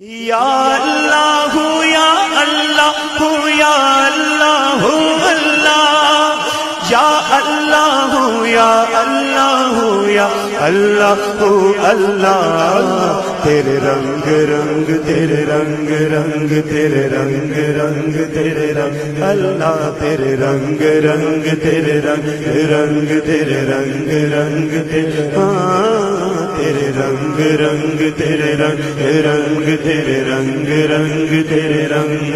یا اللہ یا اللہ یا اللہ اللہ یا اللہ یا اللہ یا اللہ اللہ تیرے رنگ رنگ تیرے رنگ رنگ تیرے رنگ رنگ تیرے رنگ اللہ تیرے رنگ رنگ تیرے رنگ رنگ تیرے رنگ رنگ تیرے تیرے رنگ رنگ تیرے رنگ رنگ تیرے رنگ رنگ تیرے رنگ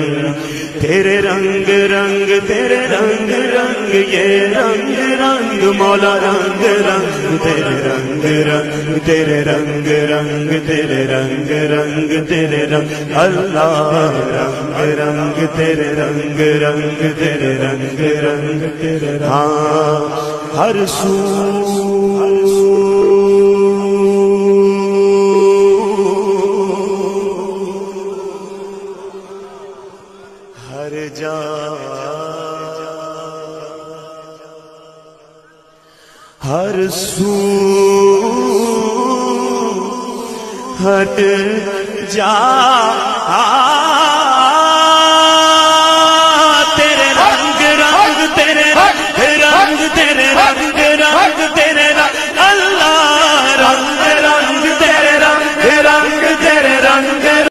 تیرے رنگ رنگ تیرے رنگ رنگ یہ رنگ رنگ مولا رنگ رنگ تیرے رنگ رنگ تیرے رنگ رنگ تیرے رنگ رنگ تیرے رنگ اللہ رنگ رنگ تیرے رنگ رنگ تیرے رنگ رنگ تیرے ہاں ہر سو ہر جا ہر سو ہٹ جا